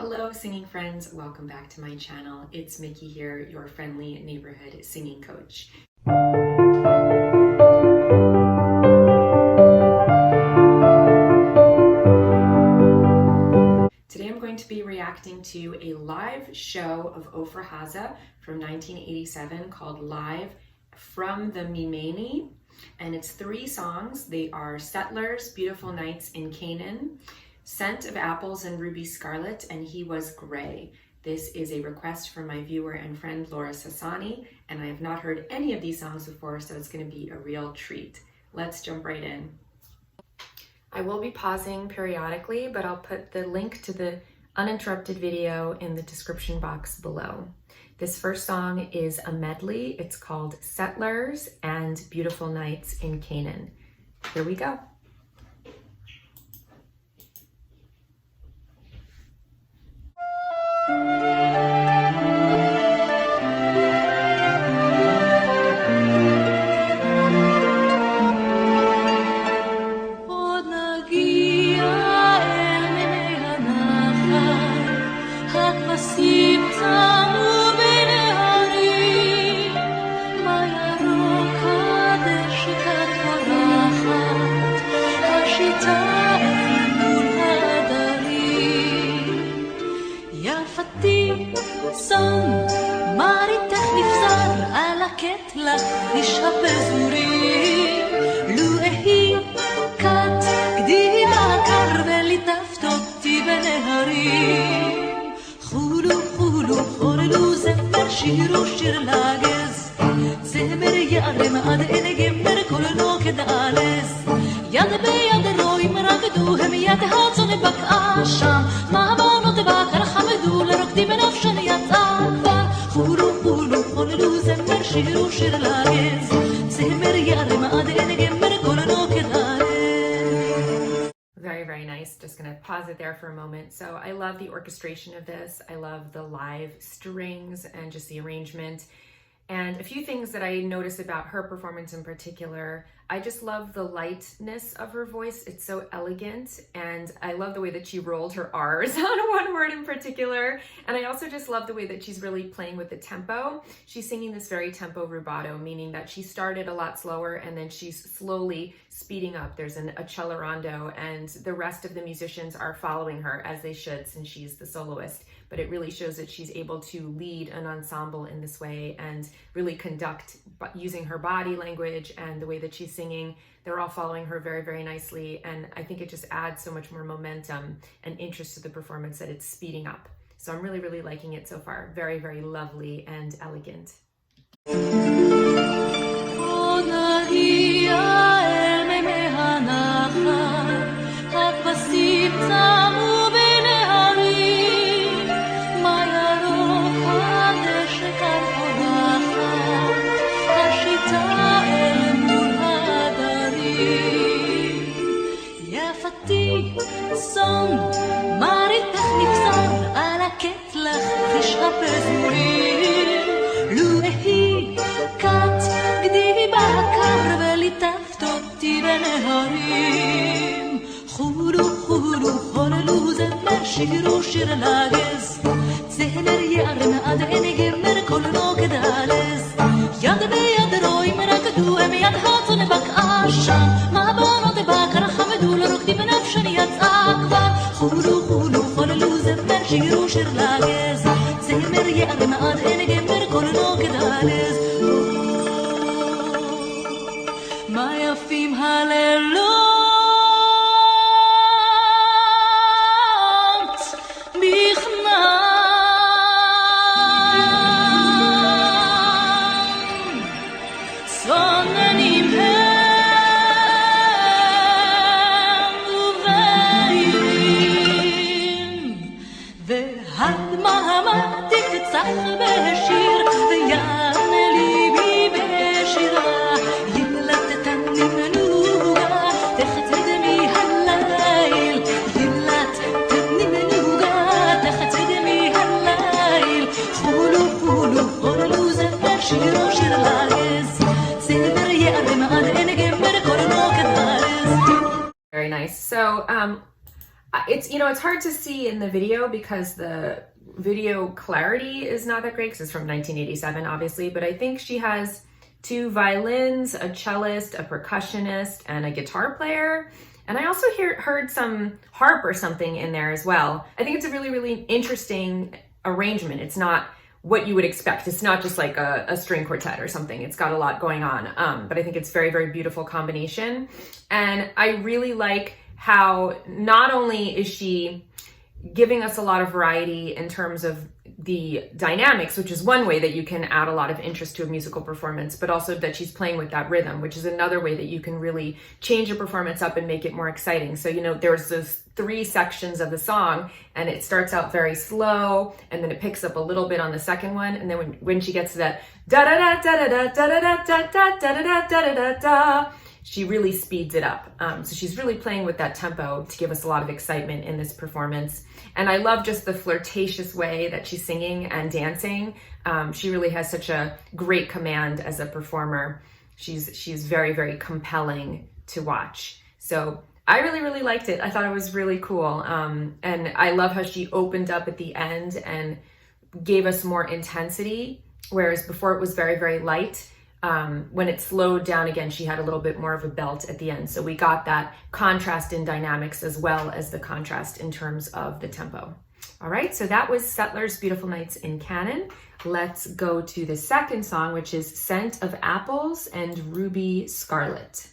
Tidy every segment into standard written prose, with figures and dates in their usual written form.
Hello singing friends, welcome back to my channel. It's Miki here, your friendly neighborhood singing coach. Today I'm going to be reacting to a live show of Ofra Haza from 1987 called Live from the Mimeni, and it's 3 songs. They are Settlers, Beautiful Nights in Canaan, Scent of Apples and Ruby Scarlet, and He Was Gray. This is a request from my viewer and friend Laura Sassani, and I have not heard any of these songs before, so it's going to be a real treat. Let's jump right in. I will be pausing periodically, but I'll put the link to the uninterrupted video in the description box below. This first song is a medley. It's called Settlers and Beautiful Nights in Canaan. Here we go. איש הפזורים, לו אהי כת גדי בקר וליטפת אותי בנהרים. חולו חולו חוללו זמר שירו שיר לגז, זמר יערם עד אין גמר קולנו כדעלז. יד ביד רואים רקדו הם יד הצאן בקעה שם, מעבונות בקר חמדו לרוקדים בנפשן יצאה כבר. חולו חולו חוללו זמר שירו שיר לגז, זמר יערם עד אין גמר קולנו כדעלז. Very nice. Just gonna pause it there for a moment. So I love the orchestration of this. I love the live strings and just the arrangement. And a few things that I notice about her performance in particular, I just love the lightness of her voice. It's so elegant, and I love the way that she rolled her R's on one word in particular. And I also just love the way that she's really playing with the tempo. She's singing this very tempo rubato, meaning that she started a lot slower and then she's slowly speeding up. There's an accelerando, and the rest of the musicians are following her, as they should, since she's the soloist. But it really shows that she's able to lead an ensemble in this way and really conduct using her body language and the way that she's singing. They're all following her very nicely, and I think it just adds so much more momentum and interest to the performance that it's speeding up. So I'm really liking it so far. Very lovely and elegant. שירו שיר לגז, זמר יערם עד אין גמר קולנו כדעלז. יד ביד רואים רקדו הם יד הצאן בקעה שם, מעבונות בקר חמדו לרוקדים בנפשן יצאה כבר. חולו חולו חוללו זמר שירו שיר לגז, זמר יערם עד אין גמר קולנו כדעלז. מה יפים הלילות Very nice. So It's, it's hard to see in the video because the video clarity is not that great because it's from 1987, obviously, but I think she has 2 violins, a cellist, a percussionist, and a guitar player. And I also heard some harp or something in there as well. I think it's a really, really interesting arrangement. It's not what you would expect. It's not just like a string quartet or something. It's got a lot going on. But I think it's very, very beautiful combination. And I really like how not only is she giving us a lot of variety in terms of the dynamics, which is one way that you can add a lot of interest to a musical performance, but also that she's playing with that rhythm, which is another way that you can really change a performance up and make it more exciting. So, there's those 3 sections of the song, and it starts out very slow, and then it picks up a little bit on the second one, and then when she gets to that da da da da da da da da da da da da da da da, she really speeds it up. So she's really playing with that tempo to give us a lot of excitement in this performance. And I love just the flirtatious way that she's singing and dancing. She really has such a great command as a performer. She's very, very compelling to watch. So I really, really liked it. I thought it was really cool. And I love how she opened up at the end and gave us more intensity, whereas before it was very, very light. When it slowed down again, she had a little bit more of a belt at the end. So we got that contrast in dynamics as well as the contrast in terms of the tempo. All right, so that was Settlers' Beautiful Nights in Canaan. Let's go to the second song, which is Scent of Apples and Ruby Scarlet.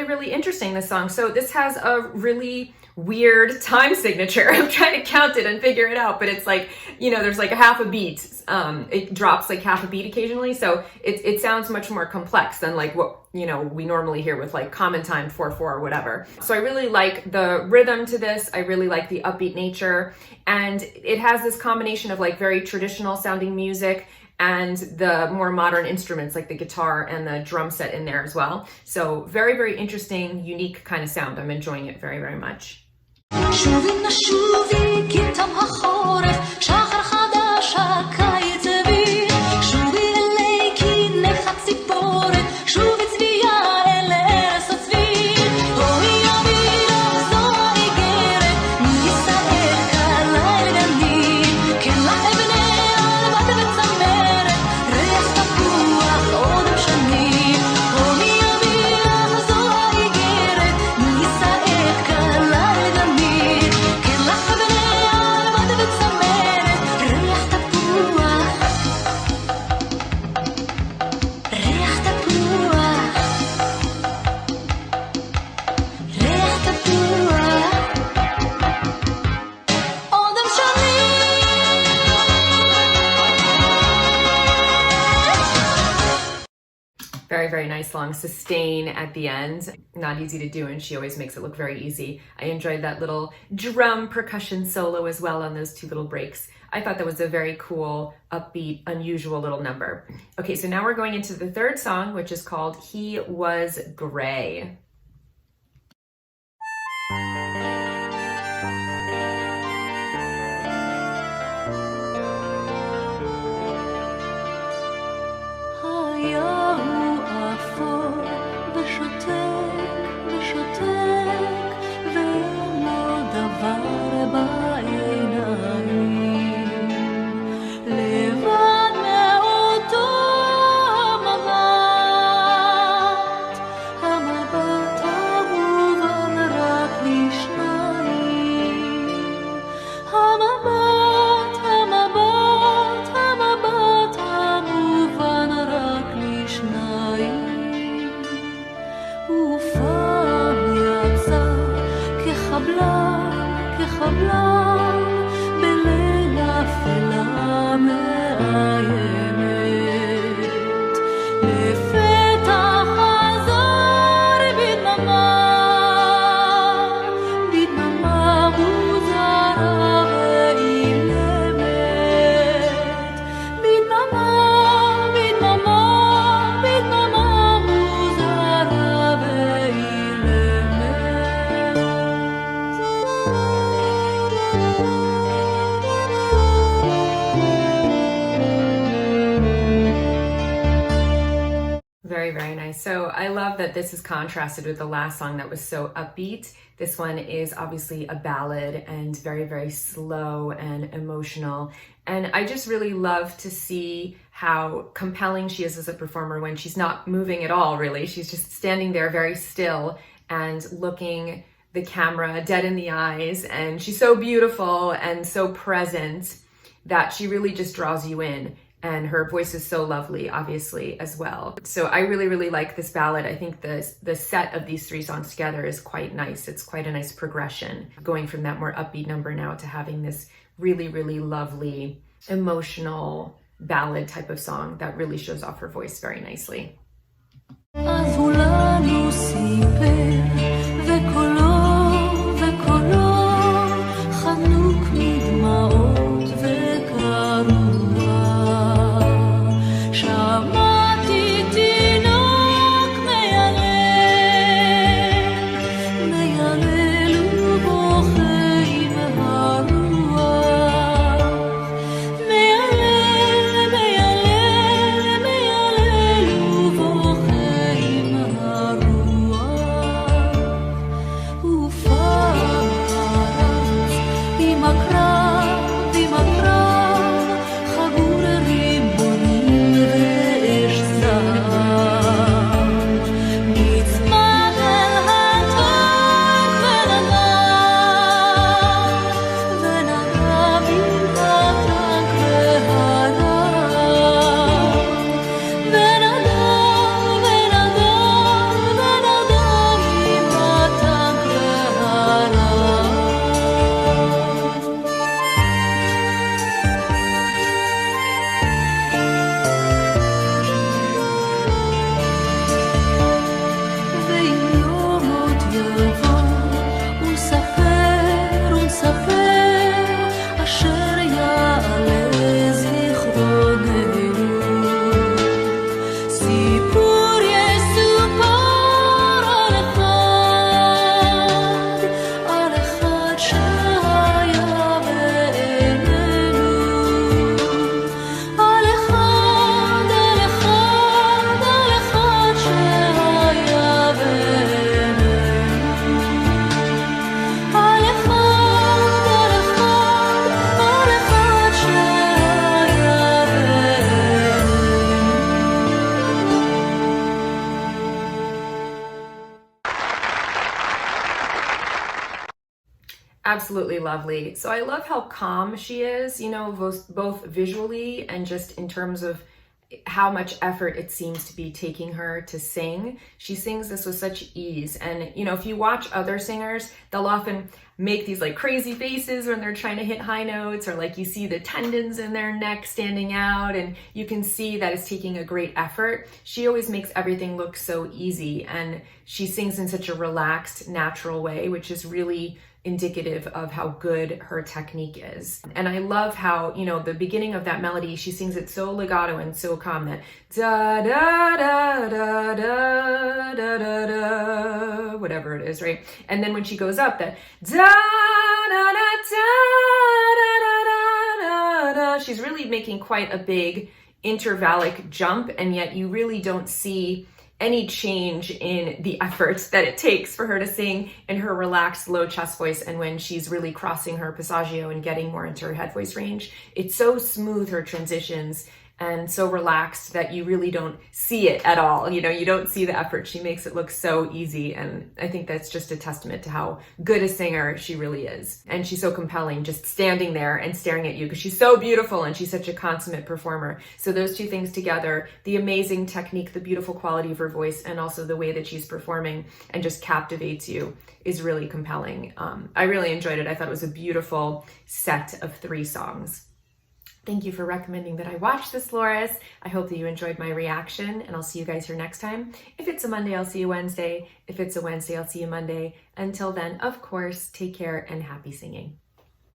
Really interesting, this song. So this has a really weird time signature. I'm trying to count it and figure it out, but it's like, there's like a half a beat. It drops like half a beat occasionally. So it sounds much more complex than like what, we normally hear with like common time 4/4 or whatever. So I really like the rhythm to this. I really like the upbeat nature. And it has this combination of like very traditional sounding music and the more modern instruments like the guitar and the drum set in there as well. So very, very interesting, unique kind of sound. I'm enjoying it very, very much. Very, very nice long sustain at the end. Not easy to do, and she always makes it look very easy. I enjoyed that little drum percussion solo as well on those two little breaks. I thought that was a very cool, upbeat, unusual little number. Okay, so now we're going into the third song, which is called He Was Gray. Very, very nice. So I love that this is contrasted with the last song that was so upbeat. This one is obviously a ballad and very, very slow and emotional. And I just really love to see how compelling she is as a performer when she's not moving at all, really. She's just standing there very still and looking the camera dead in the eyes. And she's so beautiful and so present that she really just draws you in. And her voice is so lovely, obviously, as well. So I really, really like this ballad. I think the set of these three songs together is quite nice. It's quite a nice progression, going from that more upbeat number now to having this really, really lovely, emotional ballad type of song that really shows off her voice very nicely. Absolutely lovely. So I love how calm she is, you know, both visually and just in terms of how much effort it seems to be taking her to sing. She sings this with such ease. And, you know, if you watch other singers, they'll often make these like crazy faces when they're trying to hit high notes, or like you see the tendons in their neck standing out, and you can see that it's taking a great effort. She always makes everything look so easy, and she sings in such a relaxed, natural way, which is really indicative of how good her technique is. And I love how, you know, the beginning of that melody, she sings it so legato and so calm, that da da da da da da da da, whatever it is, right? And then when she goes up, that da da da da da da da, she's really making quite a big intervallic jump, and yet you really don't see any change in the effort that it takes for her to sing in her relaxed low chest voice. And when she's really crossing her passaggio and getting more into her head voice range, it's so smooth, her transitions, and so relaxed that you really don't see it at all. You know, you don't see the effort. She makes it look so easy. And I think that's just a testament to how good a singer she really is. And she's so compelling just standing there and staring at you, because she's so beautiful and she's such a consummate performer. So those two things together, the amazing technique, the beautiful quality of her voice, and also the way that she's performing and just captivates you, is really compelling. I really enjoyed it. I thought it was a beautiful set of 3 songs. Thank you for recommending that I watch this, Loris. I hope that you enjoyed my reaction, and I'll see you guys here next time. If it's a Monday, I'll see you Wednesday. If it's a Wednesday, I'll see you Monday. Until then, of course, take care and happy singing.